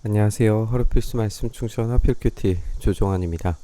안녕하세요. 하루필수 말씀 충전 하필큐티 조종환입니다.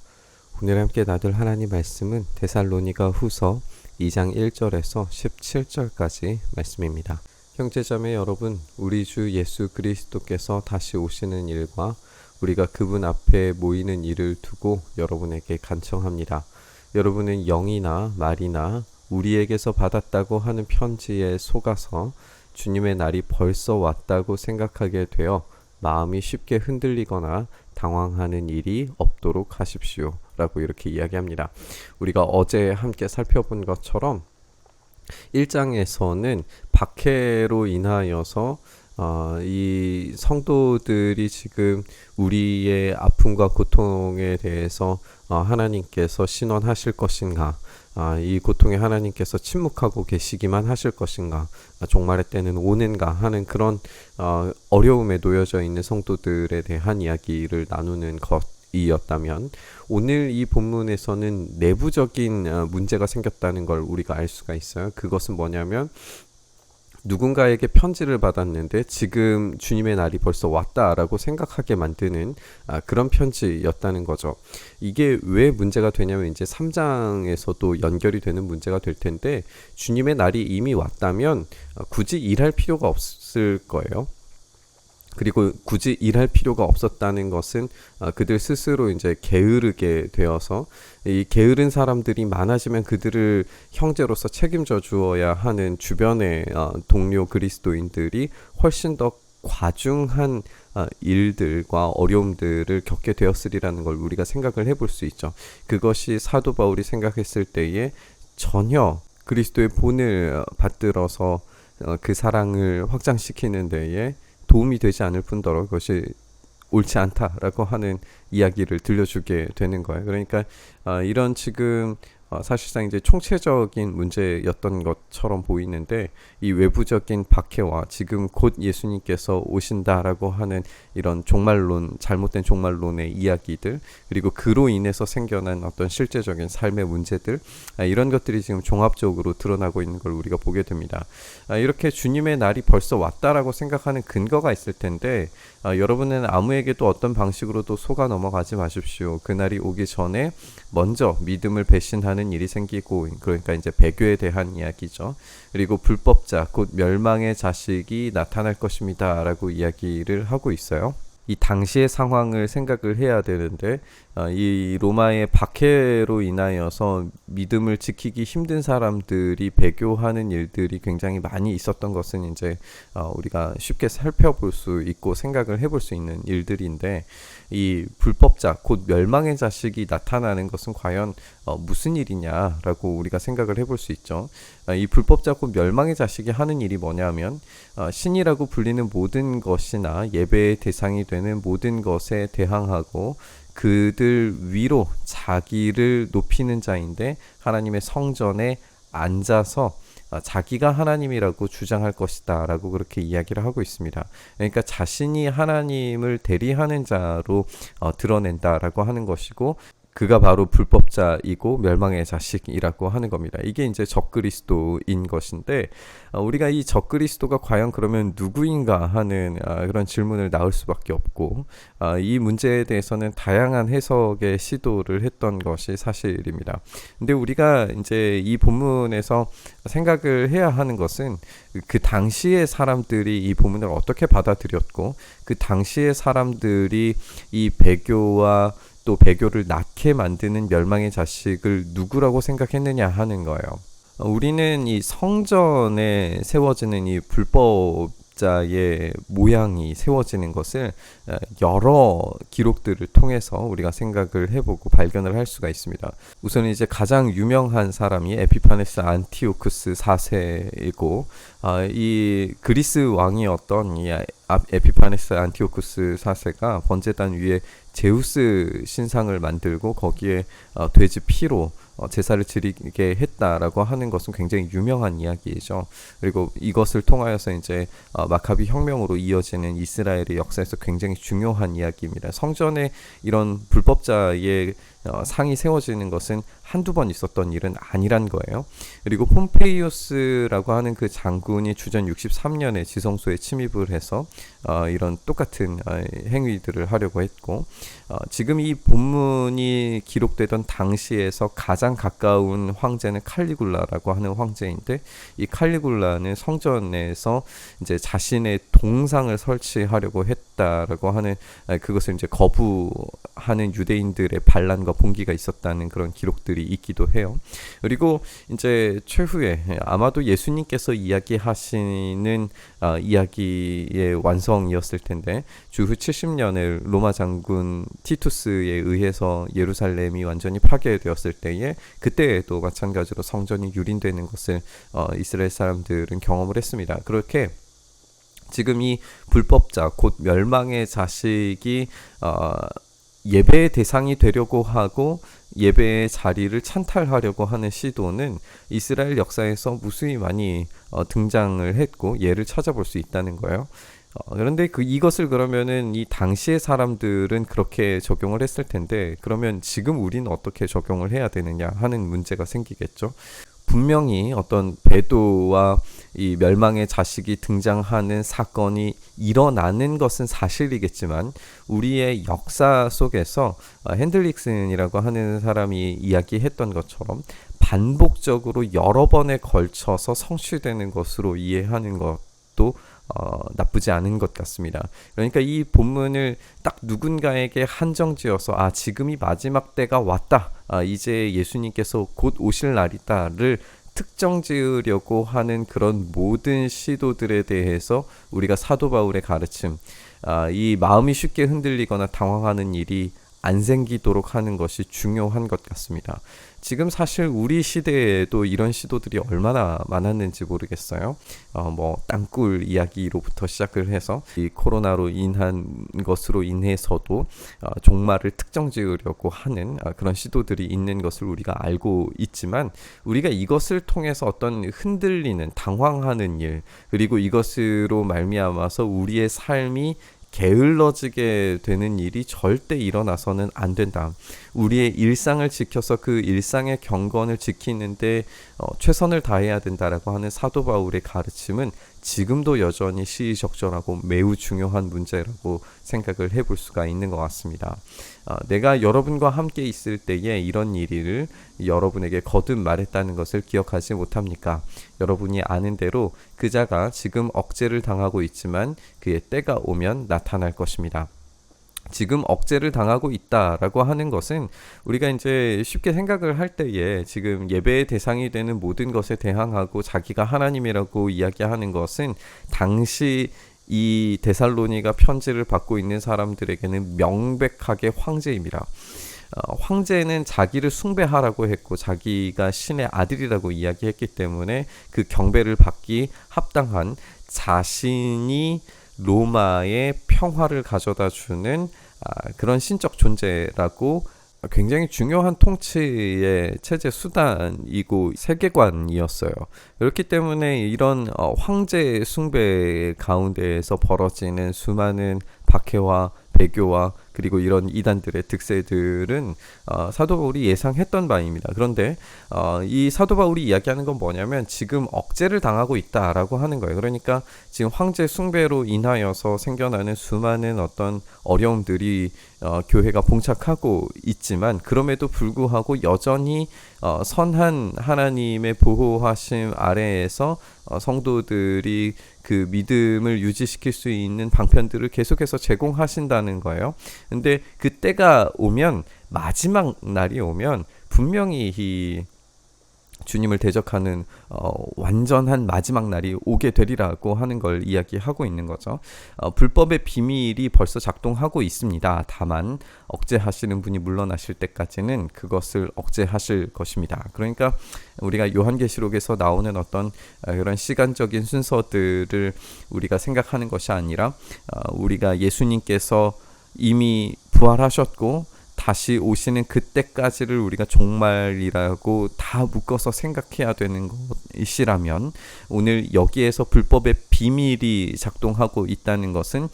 오늘 함께 나눌 하나님 말씀은 데살로니가 후서 2장 1절에서 17절까지 말씀입니다. 형제자매 여러분, 우리 주 예수 그리스도께서 다시 오시는 일과 우리가 그분 앞에 모이는 일을 두고 여러분에게 간청합니다. 여러분은 영이나 말이나 우리에게서 받았다고 하는 편지에 속아서 주님의 날이 벌써 왔다고 생각하게 되어 마음이 쉽게 흔들리거나 당황하는 일이 없도록 하십시오 라고 이렇게 이야기합니다. 우리가 어제 함께 살펴본 것처럼 1장에서는 박해로 인하여서 이 성도들이 지금 우리의 아픔과 고통에 대해서 하나님께서 신원하실 것인가, 이 고통에 하나님께서 침묵하고 계시기만 하실 것인가, 종말의 때는 오는가 하는 그런 어려움에 놓여져 있는 성도들에 대한 이야기를 나누는 것이었다면, 오늘 이 본문에서는 내부적인 문제가 생겼다는 걸 우리가 알 수가 있어요. 그것은 뭐냐면 누군가에게 편지를 받았는데 지금 주님의 날이 벌써 왔다라고 생각하게 만드는 그런 편지였다는 거죠. 이게 왜 문제가 되냐면 이제 3장에서도 연결이 되는 문제가 될 텐데, 주님의 날이 이미 왔다면 굳이 일할 필요가 없을 거예요. 그리고 굳이 일할 필요가 없었다는 것은 그들 스스로 이제 게으르게 되어서, 이 게으른 사람들이 많아지면 그들을 형제로서 책임져 주어야 하는 주변의 동료 그리스도인들이 훨씬 더 과중한 일들과 어려움들을 겪게 되었으리라는 걸 우리가 생각을 해볼 수 있죠. 그것이 사도 바울이 생각했을 때에 전혀 그리스도의 본을 받들어서 그 사랑을 확장시키는 데에 도움이 되지 않을 뿐더러 그것이 옳지 않다라고 하는 이야기를 들려주게 되는 거예요. 그러니까 이런 지금 사실상 이제 총체적인 문제였던 것처럼 보이는데, 이 외부적인 박해와 지금 곧 예수님께서 오신다라고 하는 이런 종말론, 잘못된 종말론의 이야기들, 그리고 그로 인해서 생겨난 어떤 실제적인 삶의 문제들, 이런 것들이 지금 종합적으로 드러나고 있는 걸 우리가 보게 됩니다. 이렇게 주님의 날이 벌써 왔다라고 생각하는 근거가 있을 텐데, 여러분은 아무에게도 어떤 방식으로도 속아 넘어가지 마십시오. 그날이 오기 전에 먼저 믿음을 배신하는 일이 생기고, 그러니까 이제 배교에 대한 이야기죠. 그리고 불법자 곧 멸망의 자식이 나타날 것입니다 라고 이야기를 하고 있어요. 이 당시의 상황을 생각을 해야 되는데, 이 로마의 박해로 인하여서 믿음을 지키기 힘든 사람들이 배교하는 일들이 굉장히 많이 있었던 것은 이제 우리가 쉽게 살펴볼 수 있고 생각을 해볼 수 있는 일들인데, 이 불법자 곧 멸망의 자식이 나타나는 것은 과연 무슨 일이냐라고 우리가 생각을 해볼 수 있죠. 이 불법자 곧 멸망의 자식이 하는 일이 뭐냐면, 신이라고 불리는 모든 것이나 예배의 대상이 되는 모든 것에 대항하고 그들 위로 자기를 높이는 자인데, 하나님의 성전에 앉아서 자기가 하나님이라고 주장할 것이다 라고 그렇게 이야기를 하고 있습니다. 그러니까 자신이 하나님을 대리하는 자로 드러낸다라고 하는 것이고, 그가 바로 불법자이고 멸망의 자식이라고 하는 겁니다. 이게 이제 적그리스도인 것인데, 우리가 이 적그리스도가 과연 그러면 누구인가 하는 그런 질문을 나올 수밖에 없고, 이 문제에 대해서는 다양한 해석의 시도를 했던 것이 사실입니다. 근데 우리가 이제 이 본문에서 생각을 해야 하는 것은, 그 당시의 사람들이 이 본문을 어떻게 받아들였고, 그 당시의 사람들이 이 배교와 또 배교를 낳게 만드는 멸망의 자식을 누구라고 생각했느냐 하는 거예요. 우리는 이 성전에 세워지는 이 불법자의 모양이 세워지는 것을 여러 기록들을 통해서 우리가 생각을 해보고 발견을 할 수가 있습니다. 우선 이제 가장 유명한 사람이 에피파네스 안티오쿠스 4세이고, 이 그리스 왕이었던 이 에피파네스 안티오쿠스 4세가 번제단 위에 제우스 신상을 만들고 거기에 돼지 피로 제사를 드리게 했다라고 하는 것은 굉장히 유명한 이야기이죠. 그리고 이것을 통하여서 이제 마카비 혁명으로 이어지는 이스라엘의 역사에서 굉장히 중요한 이야기입니다. 성전에 이런 불법자의 상이 세워지는 것은 한두 번 있었던 일은 아니란 거예요. 그리고 폼페이오스라고 하는 그 장군이 주전 63년에 지성소에 침입을 해서 이런 똑같은 행위들을 하려고 했고, 지금 이 본문이 기록되던 당시에서 가장 가까운 황제는 칼리굴라라고 하는 황제인데, 이 칼리굴라는 성전에서 이제 자신의 동상을 설치하려고 했다라고 하는, 그것을 이제 거부하는 유대인들의 반란과 봉기가 있었다는 그런 기록들이 있기도 해요. 그리고 이제 최후에 아마도 예수님께서 이야기하시는 이야기의 완성이었을 텐데, 주후 70년에 로마 장군 티투스에 의해서 예루살렘이 완전히 파괴되었을 때에, 그때에도 마찬가지로 성전이 유린되는 것을 이스라엘 사람들은 경험을 했습니다. 그렇게 지금 이 불법자 곧 멸망의 자식이 예배의 대상이 되려고 하고 예배의 자리를 찬탈하려고 하는 시도는 이스라엘 역사에서 무수히 많이 등장을 했고 예를 찾아볼 수 있다는 거예요. 그런데 이것을 그러면은 이 당시의 사람들은 그렇게 적용을 했을 텐데, 그러면 지금 우리는 어떻게 적용을 해야 되느냐 하는 문제가 생기겠죠. 분명히 어떤 배도와 이 멸망의 자식이 등장하는 사건이 일어나는 것은 사실이겠지만, 우리의 역사 속에서 핸들릭슨이라고 하는 사람이 이야기했던 것처럼 반복적으로 여러 번에 걸쳐서 성취되는 것으로 이해하는 것도 나쁘지 않은 것 같습니다. 그러니까 이 본문을 딱 누군가에게 한정지어서 지금이 마지막 때가 왔다, 이제 예수님께서 곧 오실 날이다를 특정 지으려고 하는 그런 모든 시도들에 대해서 우리가 사도 바울의 가르침, 이 마음이 쉽게 흔들리거나 당황하는 일이 안 생기도록 하는 것이 중요한 것 같습니다. 지금 사실 우리 시대에도 이런 시도들이 얼마나 많았는지 모르겠어요. 땅굴 이야기로부터 시작을 해서 이 코로나로 인한 것으로 인해서도 종말을 특정 지으려고 하는 그런 시도들이 있는 것을 우리가 알고 있지만, 우리가 이것을 통해서 어떤 흔들리는, 당황하는 일, 그리고 이것으로 말미암아서 우리의 삶이 게을러지게 되는 일이 절대 일어나서는 안 된다. 우리의 일상을 지켜서 그 일상의 경건을 지키는데 최선을 다해야 된다라고 하는 사도 바울의 가르침은 지금도 여전히 시의적절하고 매우 중요한 문제라고 생각을 해볼 수가 있는 것 같습니다. 내가 여러분과 함께 있을 때에 이런 일을 여러분에게 거듭 말했다는 것을 기억하지 못합니까? 여러분이 아는 대로 그자가 지금 억제를 당하고 있지만 그의 때가 오면 나타날 것입니다. 지금 억제를 당하고 있다라고 하는 것은 우리가 이제 쉽게 생각을 할 때에 지금 예배의 대상이 되는 모든 것에 대항하고 자기가 하나님이라고 이야기하는 것은 당시 이 데살로니가 편지를 받고 있는 사람들에게는 명백하게 황제입니다. 황제는 자기를 숭배하라고 했고 자기가 신의 아들이라고 이야기했기 때문에 그 경배를 받기 합당한, 자신이 로마의 평화를 가져다 주는 그런 신적 존재라고, 굉장히 중요한 통치의 체제 수단이고 세계관이었어요. 그렇기 때문에 이런 황제 숭배 가운데에서 벌어지는 수많은 박해와 배교와 그리고 이런 이단들의 득세들은 사도 바울이 예상했던 바입니다. 그런데 이 사도 바울이 이야기하는 건 뭐냐면 지금 억제를 당하고 있다라고 하는 거예요. 그러니까 지금 황제 숭배로 인하여서 생겨나는 수많은 어떤 어려움들이 교회가 봉착하고 있지만, 그럼에도 불구하고 여전히 선한 하나님의 보호하심 아래에서 성도들이 그 믿음을 유지시킬 수 있는 방편들을 계속해서 제공하신다는 거예요. 근데 그때가 오면, 마지막 날이 오면 분명히 이 주님을 대적하는 완전한 마지막 날이 오게 되리라고 하는 걸 이야기하고 있는 거죠. 불법의 비밀이 벌써 작동하고 있습니다. 다만 억제하시는 분이 물러나실 때까지는 그것을 억제하실 것입니다. 그러니까 우리가 요한계시록에서 나오는 어떤 그런 시간적인 순서들을 우리가 생각하는 것이 아니라 우리가 예수님께서 이미 부활하셨고 다시 오시는 그때까지를 우리가 종말이라고 다 묶어서 생각해야 되는 것이라면, 오늘 여기에서 불법의 비밀이 작동하고 있다는 것은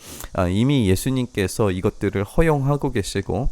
이미 예수님께서 이것들을 허용하고 계시고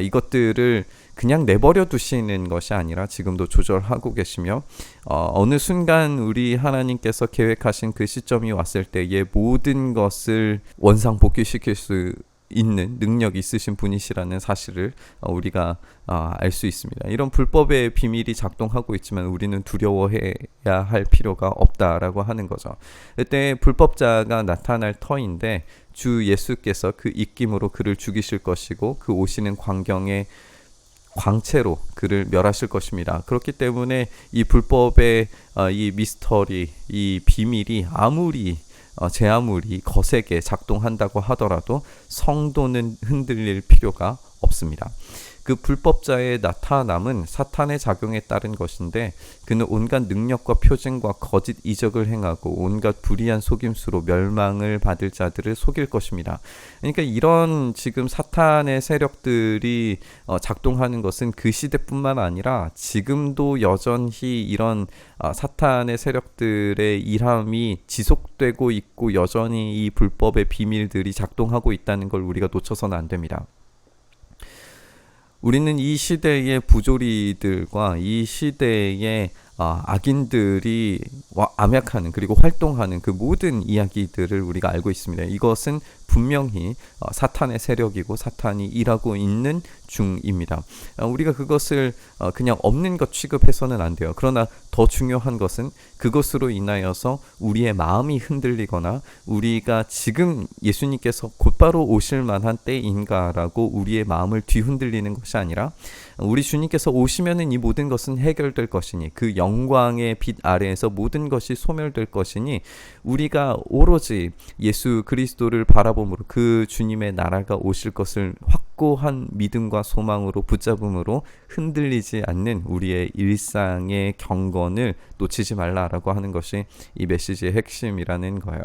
이것들을 그냥 내버려 두시는 것이 아니라 지금도 조절하고 계시며 어느 순간 우리 하나님께서 계획하신 그 시점이 왔을 때에 모든 것을 원상복귀시킬 수 있는 능력이 있으신 분이시라는 사실을 우리가 알 수 있습니다. 이런 불법의 비밀이 작동하고 있지만 우리는 두려워해야 할 필요가 없다라고 하는 거죠. 그때 불법자가 나타날 터인데 주 예수께서 그 입김으로 그를 죽이실 것이고 그 오시는 광경에 광채로 그를 멸하실 것입니다. 그렇기 때문에 이 불법의 이 미스터리, 이 비밀이 제 아무리 거세게 작동한다고 하더라도 성도는 흔들릴 필요가 없습니다. 그 불법자의 나타남은 사탄의 작용에 따른 것인데 그는 온갖 능력과 표징과 거짓 이적을 행하고 온갖 불의한 속임수로 멸망을 받을 자들을 속일 것입니다. 그러니까 이런 지금 사탄의 세력들이 작동하는 것은 그 시대뿐만 아니라 지금도 여전히 이런 사탄의 세력들의 일함이 지속되고 있고 여전히 이 불법의 비밀들이 작동하고 있다는 걸 우리가 놓쳐서는 안 됩니다. 우리는 이 시대의 부조리들과 이 시대의 악인들이 암약하는 그리고 활동하는 그 모든 이야기들을 우리가 알고 있습니다. 이것은 분명히 사탄의 세력이고 사탄이 일하고 있는 중입니다. 우리가 그것을 그냥 없는 것 취급해서는 안 돼요. 그러나 더 중요한 것은 그것으로 인하여서 우리의 마음이 흔들리거나 우리가 지금 예수님께서 곧바로 오실 만한 때인가라고 우리의 마음을 뒤흔들리는 것이 아니라 우리 주님께서 오시면은 이 모든 것은 해결될 것이니 그 영광의 빛 아래에서 모든 것이 소멸될 것이니 우리가 오로지 예수 그리스도를 바라봄으로 그 주님의 나라가 오실 것을 확고한 믿음과 소망으로 붙잡음으로 흔들리지 않는 우리의 일상의 경건을 놓치지 말라라고 하는 것이 이 메시지의 핵심이라는 거예요.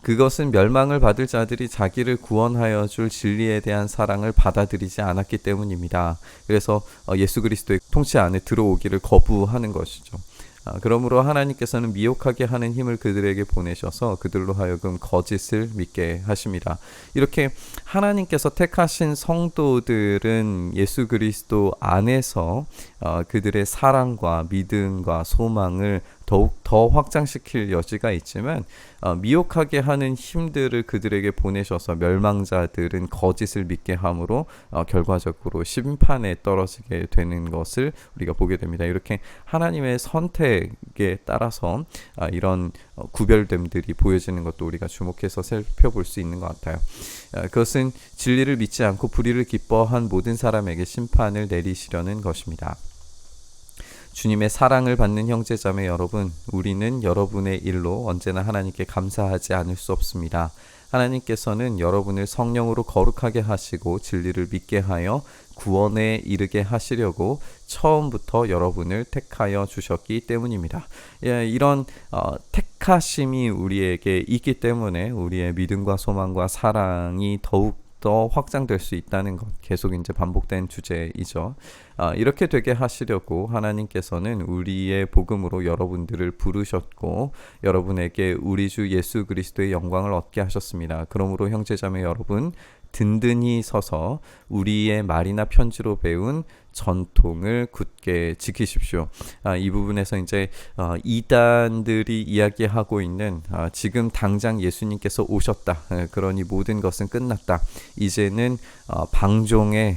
그것은 멸망을 받을 자들이 자기를 구원하여 줄 진리에 대한 사랑을 받아들이지 않았기 때문입니다. 그래서 예수 그리스도의 통치 안에 들어오기를 거부하는 것이죠. 그러므로 하나님께서는 미혹하게 하는 힘을 그들에게 보내셔서 그들로 하여금 거짓을 믿게 하십니다. 이렇게 하나님께서 택하신 성도들은 예수 그리스도 안에서 그들의 사랑과 믿음과 소망을 더욱 더 확장시킬 여지가 있지만 미혹하게 하는 힘들을 그들에게 보내셔서 멸망자들은 거짓을 믿게 함으로 결과적으로 심판에 떨어지게 되는 것을 우리가 보게 됩니다. 이렇게 하나님의 선택에 따라서 이런 구별됨들이 보여지는 것도 우리가 주목해서 살펴볼 수 있는 것 같아요. 그것은 진리를 믿지 않고 불의를 기뻐한 모든 사람에게 심판을 내리시려는 것입니다. 주님의 사랑을 받는 형제자매 여러분, 우리는 여러분의 일로 언제나 하나님께 감사하지 않을 수 없습니다. 하나님께서는 여러분을 성령으로 거룩하게 하시고 진리를 믿게 하여 구원에 이르게 하시려고 처음부터 여러분을 택하여 주셨기 때문입니다. 이런 택하심이 우리에게 있기 때문에 우리의 믿음과 소망과 사랑이 더욱 더 확장될 수 있다는 것, 계속 이제 반복된 주제이죠. 이렇게 되게 하시려고 하나님께서는 우리의 복음으로 여러분들을 부르셨고 여러분에게 우리 주 예수 그리스도의 영광을 얻게 하셨습니다. 그러므로 형제자매 여러분, 든든히 서서 우리의 말이나 편지로 배운 전통을 굳게 지키십시오. 이 부분에서 이제 이단들이 이야기하고 있는 지금 당장 예수님께서 오셨다. 그러니 모든 것은 끝났다. 이제는 방종의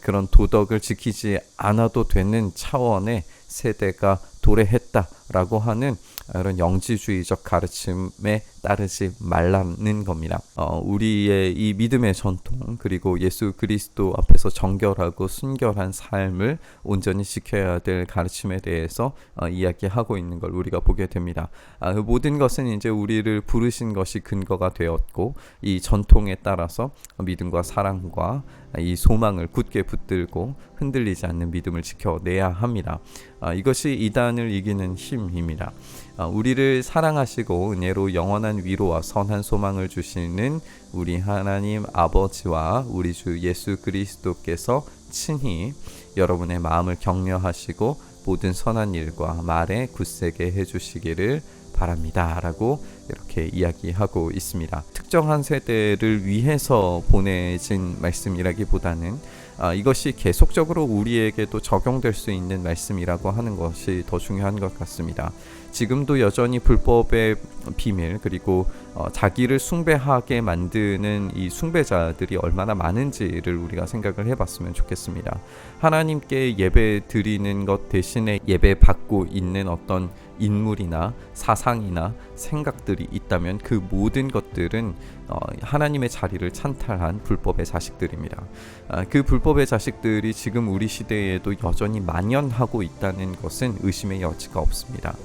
그런 도덕을 지키지 않아도 되는 차원의 세대가 도래했다라고 하는 이런 영지주의적 가르침에 따르지 말라는 겁니다. 우리의 이 믿음의 전통 그리고 예수 그리스도 앞에서 정결하고 순결한 삶을 온전히 지켜야 될 가르침에 대해서 이야기하고 있는 걸 우리가 보게 됩니다. 그 모든 것은 이제 우리를 부르신 것이 근거가 되었고 이 전통에 따라서 믿음과 사랑과 이 소망을 굳게 붙들고 흔들리지 않는 믿음을 지켜내야 합니다. 이것이 이단을 이기는 힘입니다. 우리를 사랑하시고 은혜로 영원한 위로와 선한 소망을 주시는 우리 하나님 아버지와 우리 주 예수 그리스도께서 친히 여러분의 마음을 격려하시고 모든 선한 일과 말에 굳세게 해주시기를 바랍니다 라고 이렇게 이야기하고 있습니다. 특정한 세대를 위해서 보내진 말씀이라기보다는 이것이 계속적으로 우리에게도 적용될 수 있는 말씀이라고 하는 것이 더 중요한 것 같습니다. 지금도 여전히 불법의 비밀 그리고 자기를 숭배하게 만드는 이 숭배자들이 얼마나 많은지를 우리가 생각을 해봤으면 좋겠습니다. 하나님께 예배 드리는 것 대신에 예배 받고 있는 어떤 인물이나 사상이나 생각들이 있다면 그 모든 것들은 하나님의 자리를 찬탈한 불법의 자식들입니다. 그 불법의 자식들이 지금 우리 시대에도 여전히 만연하고 있다는 것은 의심의 여지가 없습니다.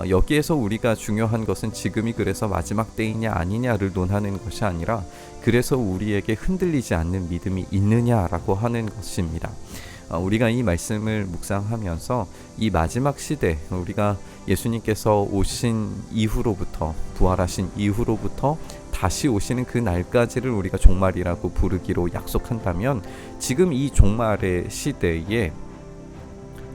여기에서 우리가 중요한 것은 지금이 그래서 마지막 때이냐 아니냐를 논하는 것이 아니라 그래서 우리에게 흔들리지 않는 믿음이 있느냐라고 하는 것입니다. 우리가 이 말씀을 묵상하면서 이 마지막 시대, 우리가 예수님께서 오신 이후로부터, 부활하신 이후로부터 다시 오시는 그 날까지를 우리가 종말이라고 부르기로 약속한다면 지금 이 종말의 시대에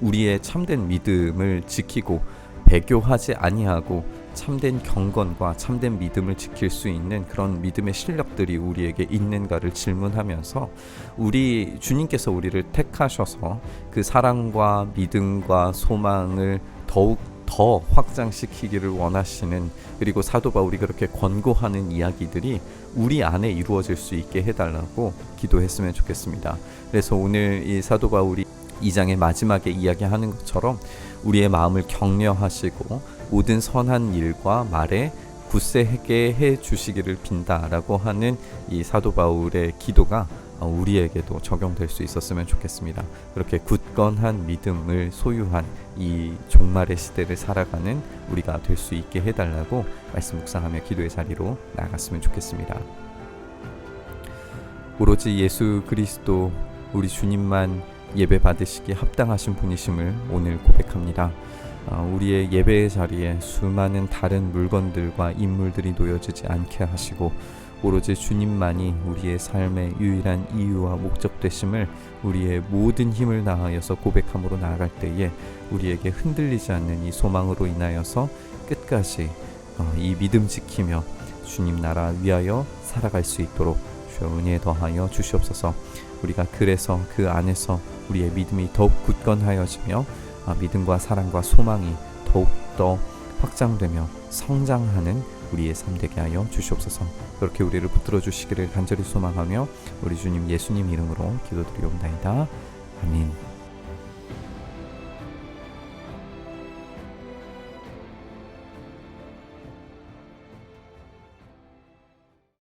우리의 참된 믿음을 지키고 배교하지 아니하고 참된 경건과 참된 믿음을 지킬 수 있는 그런 믿음의 실력들이 우리에게 있는가를 질문하면서 우리 주님께서 우리를 택하셔서 그 사랑과 믿음과 소망을 더욱 더 확장시키기를 원하시는, 그리고 사도 바울이 그렇게 권고하는 이야기들이 우리 안에 이루어질 수 있게 해달라고 기도했으면 좋겠습니다. 그래서 오늘 이 사도 바울이 2장의 마지막에 이야기하는 것처럼 우리의 마음을 격려하시고 모든 선한 일과 말에 굳세게 해 주시기를 빈다라고 하는 이 사도 바울의 기도가 우리에게도 적용될 수 있었으면 좋겠습니다. 그렇게 굳건한 믿음을 소유한 이 종말의 시대를 살아가는 우리가 될 수 있게 해달라고 말씀 묵상하며 기도의 자리로 나아갔으면 좋겠습니다. 오로지 예수 그리스도 우리 주님만 예배 받으시기에 합당하신 분이심을 오늘 고백합니다. 우리의 예배의 자리에 수많은 다른 물건들과 인물들이 놓여지지 않게 하시고 오로지 주님만이 우리의 삶의 유일한 이유와 목적 되심을 우리의 모든 힘을 다하여서 고백함으로 나아갈 때에 우리에게 흔들리지 않는 이 소망으로 인하여서 끝까지 이 믿음 지키며 주님 나라 위하여 살아갈 수 있도록 주여 은혜 더하여 주시옵소서. 우리가 그래서 그 안에서 우리의 믿음이 더욱 굳건하여지며 믿음과 사랑과 소망이 더욱더 확장되며 성장하는 우리의 삶 되게 하여 주시옵소서. 그렇게 우리를 붙들어 주시기를 간절히 소망하며 우리 주님 예수님 이름으로 기도드리옵나이다. 아멘.